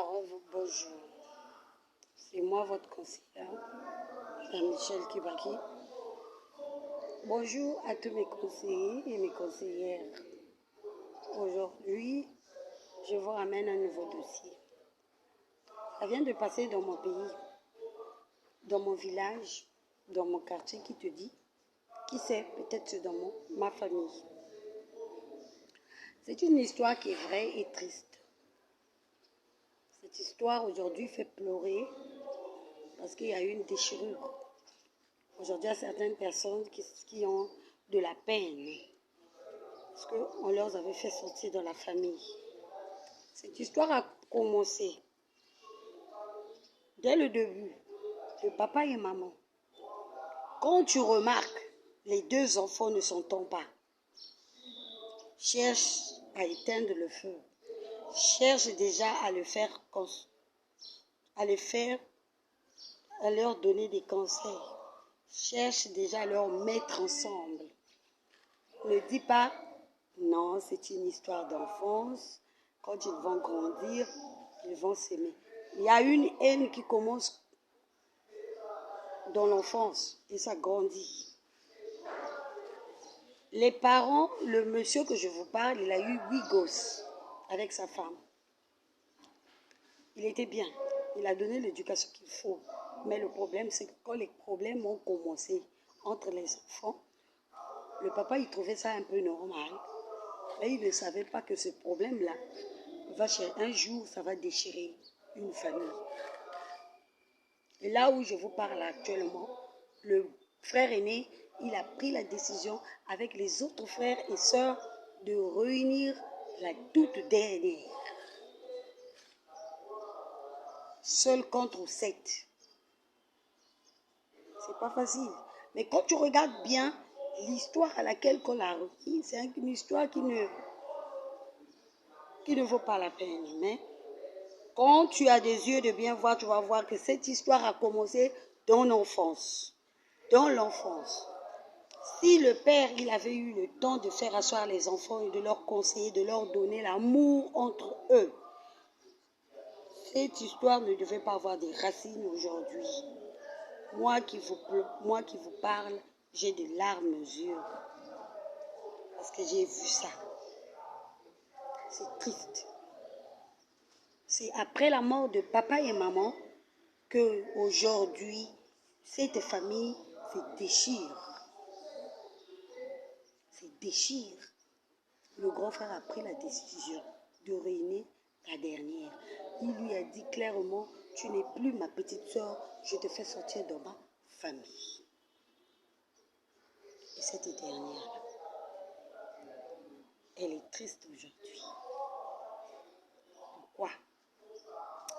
Bonjour, c'est moi votre conseillère, Mme Michel Kibaki. Bonjour à tous mes conseillers et mes conseillères. Aujourd'hui, je vous ramène un nouveau dossier. Ça vient de passer dans mon pays, dans mon village, dans mon quartier, qui te dit, qui sait, peut-être dans ma famille. C'est une histoire qui est vraie et triste. Cette histoire aujourd'hui fait pleurer parce qu'il y a eu une déchirure. Aujourd'hui, il y a certaines personnes qui ont de la peine parce qu'on leur avait fait sortir de la famille. Cette histoire a commencé dès le début de papa et maman. Quand tu remarques, les deux enfants ne s'entendent pas. Cherche à éteindre le feu. Cherche déjà à leur donner des conseils. Cherche déjà à leur mettre ensemble. Ne dis pas, non, c'est une histoire d'enfance. Quand ils vont grandir, ils vont s'aimer. Il y a une haine qui commence dans l'enfance et ça grandit. Les parents, le monsieur que je vous parle, il a eu 8 gosses avec sa femme. Il était bien, il a donné l'éducation qu'il faut. Mais le problème, c'est que quand les problèmes ont commencé entre les enfants, le papa, il trouvait ça un peu normal. Mais il ne savait pas que ce problème-là, un jour, ça va déchirer une famille. Et là où je vous parle actuellement, le frère aîné, il a pris la décision avec les autres frères et sœurs de réunir la toute dernière. Seul contre 7. C'est pas facile. Mais quand tu regardes bien l'histoire à laquelle on l'a réunie, c'est une histoire qui ne vaut pas la peine. Mais quand tu as des yeux de bien voir, tu vas voir que cette histoire a commencé dans l'enfance. Dans l'enfance. Si le père, il avait eu le temps de faire asseoir les enfants et de leur conseiller, de leur donner l'amour entre eux, cette histoire ne devait pas avoir des racines aujourd'hui. Moi qui vous parle, j'ai des larmes aux yeux. Parce que j'ai vu ça. C'est triste. C'est après la mort de papa et maman que aujourd'hui cette famille se déchire. Se déchire. Le grand frère a pris la décision de réunir la dernière. Il lui a dit clairement, tu n'es plus ma petite soeur, je te fais sortir de ma famille. Et cette dernière-là, elle est triste aujourd'hui. Pourquoi?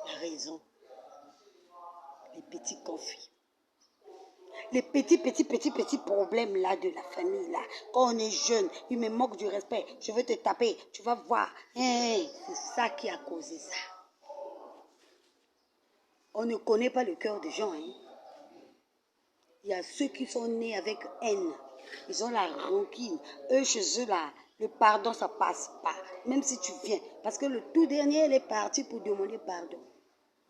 La raison, les petits conflits. Les petits problèmes là de la famille là. Quand on est jeune, il me manque du respect. Je veux te taper, tu vas voir. C'est ça qui a causé ça. On ne connaît pas le cœur des gens. Il y a ceux qui sont nés avec haine. Ils ont la rancune. Eux, chez eux là, le pardon, ça passe pas. Même si tu viens. Parce que le tout dernier, il est parti pour demander pardon.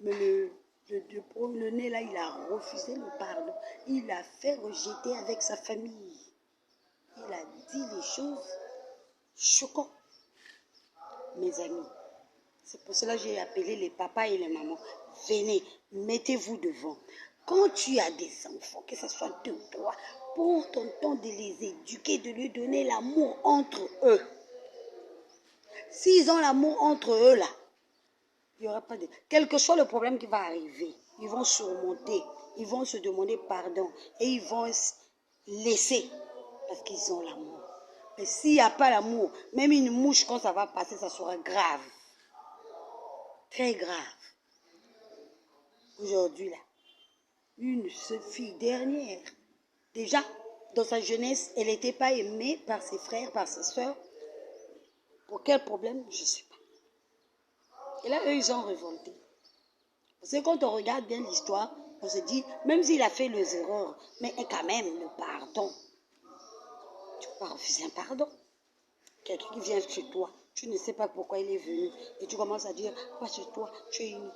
Mais le nez là, il a refusé le pardon. Il a fait rejeter avec sa famille. Il a dit les choses choquantes. Mes amis, c'est pour cela que j'ai appelé les papas et les mamans. Venez, mettez-vous devant. Quand tu as des enfants, que ce soit 2 ou 3, prends ton temps de les éduquer, de leur donner l'amour entre eux. S'ils ont l'amour entre eux là, il n'y aura pas de... Quel que soit le problème qui va arriver, ils vont surmonter, ils vont se demander pardon et ils vont laisser parce qu'ils ont l'amour. Mais s'il n'y a pas l'amour, même une mouche, quand ça va passer, ça sera grave. Très grave. Aujourd'hui, là, une seule fille dernière, déjà, dans sa jeunesse, elle n'était pas aimée par ses frères, par ses soeurs. Pour quel problème? Je ne sais pas. Et là, eux, ils ont révolté. Parce que quand on regarde bien l'histoire, on se dit, même s'il a fait les erreurs, mais quand même, le pardon. Tu ne peux pas refuser un pardon. Quelqu'un qui vient chez toi, tu ne sais pas pourquoi il est venu. Et tu commences à dire, parce que toi, tu ne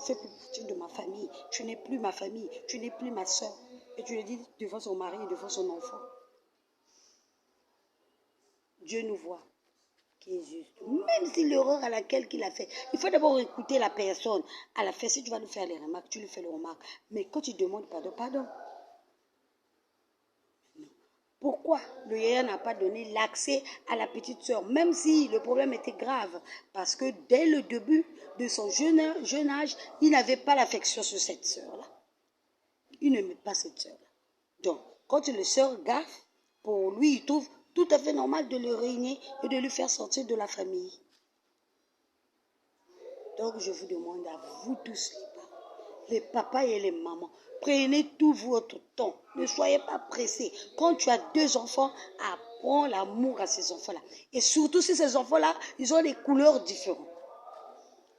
fais plus partie de ma famille. Tu n'es plus ma famille. Tu n'es plus ma soeur. Et tu le dis devant son mari et devant son enfant. Dieu nous voit, qui est juste. Même si l'erreur à laquelle il a fait, il faut d'abord écouter la personne. À la fin, si tu vas lui faire les remarques, tu lui fais les remarques. Mais quand tu demandes pardon, pardon. Pourquoi le yaya n'a pas donné l'accès à la petite sœur, même si le problème était grave? Parce que dès le début de son jeune âge, il n'avait pas l'affection sur cette sœur-là. Il n'aimait pas cette sœur-là. Donc, quand le sœur gaffe, pour lui, il trouve tout à fait normal de le réunir et de lui faire sortir de la famille. Donc, je vous demande à vous tous les papas et les mamans, prenez tout votre temps. Ne soyez pas pressés. Quand tu as 2 enfants, apprends l'amour à ces enfants-là. Et surtout si ces enfants-là, ils ont des couleurs différentes.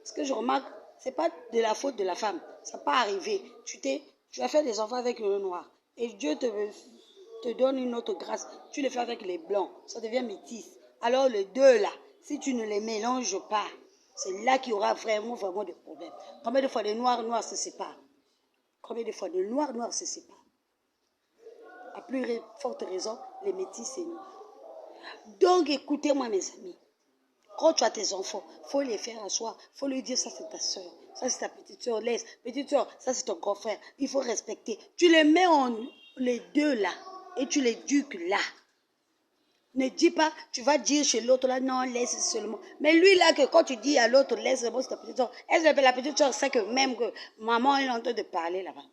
Ce que je remarque, ce n'est pas de la faute de la femme. Ça n'a pas arrivé. Tu as fait des enfants avec le noir. Et Dieu te donne une autre grâce. Tu les fais avec les blancs. Ça devient métis. Alors les deux là, si tu ne les mélanges pas, c'est là qu'il y aura vraiment des problèmes. Combien de fois les noirs se séparent? Combien de fois les noirs se séparent? À plus forte raison, les métis c'est noirs. Donc écoutez-moi mes amis. Quand tu as tes enfants, il faut les faire asseoir. Il faut lui dire ça c'est ta soeur. Ça c'est ta petite soeur. Laisse. Petite soeur, ça c'est ton grand frère. Il faut respecter. Tu les mets les deux là. Et tu les éduques là. Ne dis pas, tu vas dire chez l'autre là, non, laisse seulement. Mais lui là, que quand tu dis à l'autre, laisse seulement, c'est ta petite soeur. La petite soeur sait que même que maman est en train de parler là-bas.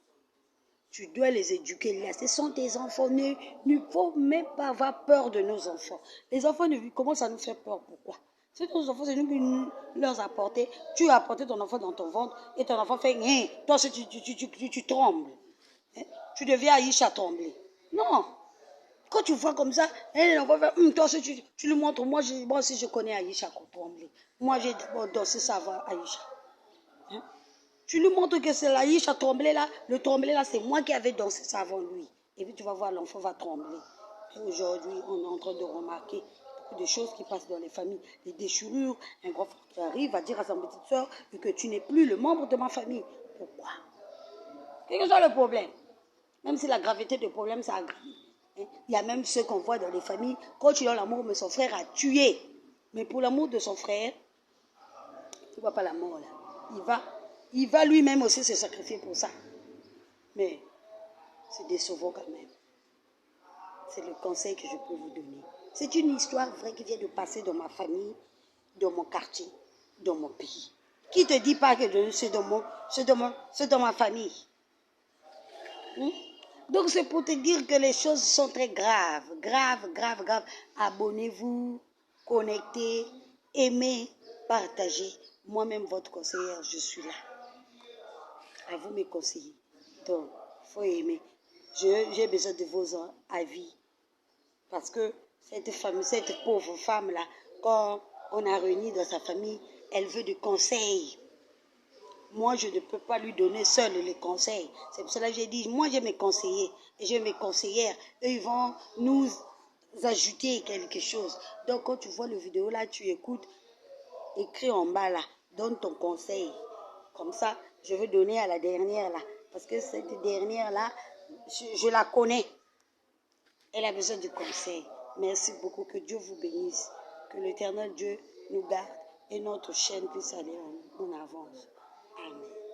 Tu dois les éduquer là. Ce sont tes enfants. Il ne faut même pas avoir peur de nos enfants. Les enfants commencent à nous faire peur. Pourquoi? C'est nos enfants, c'est nous qui leur apportons. Tu as apporté ton enfant dans ton ventre et ton enfant fait rien. Toi, tu trembles. Hein? Tu deviens Aïcha trembler. Non. Quand tu vois comme ça, l'enfant fait, toi, tu lui montres, moi aussi je connais Aïcha trembler. Moi, j'ai d'abord dansé ça avant Aïcha. Hein? Tu lui montres que c'est l'Aïcha tremblé là, le tremblé là, c'est moi qui avais dansé ça avant lui. Et puis tu vas voir, l'enfant va trembler. Et aujourd'hui, on est en train de remarquer beaucoup de choses qui passent dans les familles. Les déchirures, un grand frère qui arrive à dire à sa petite soeur que tu n'es plus le membre de ma famille. Pourquoi? Quel que soit le problème, même si la gravité du problème, ça aggrave. Il y a même ceux qu'on voit dans les familles, quand tu as l'amour, mais son frère a tué. Mais pour l'amour de son frère, tu ne vois pas la mort là. Il va lui-même aussi se sacrifier pour ça. Mais c'est décevant quand même. C'est le conseil que je peux vous donner. C'est une histoire vraie qui vient de passer dans ma famille, dans mon quartier, dans mon pays. Qui ne te dit pas que c'est dans ma famille? Donc c'est pour te dire que les choses sont très graves. Graves. Abonnez-vous, connectez, aimez, partagez. Moi-même, votre conseillère, je suis là. À vous mes conseillers. Donc, il faut aimer. J'ai besoin de vos avis. Parce que cette pauvre femme-là, quand on a réuni dans sa famille, elle veut des conseils. Moi, je ne peux pas lui donner seul les conseils. C'est pour cela que j'ai dit, moi j'ai mes conseillers et j'ai mes conseillères. Eux, ils vont nous ajouter quelque chose. Donc, quand tu vois le vidéo là, tu écoutes, écris en bas là, donne ton conseil. Comme ça, je vais donner à la dernière là. Parce que cette dernière là, je la connais. Elle a besoin du conseil. Merci beaucoup. Que Dieu vous bénisse. Que l'Éternel Dieu nous garde et notre chaîne puisse aller en avance. Amen.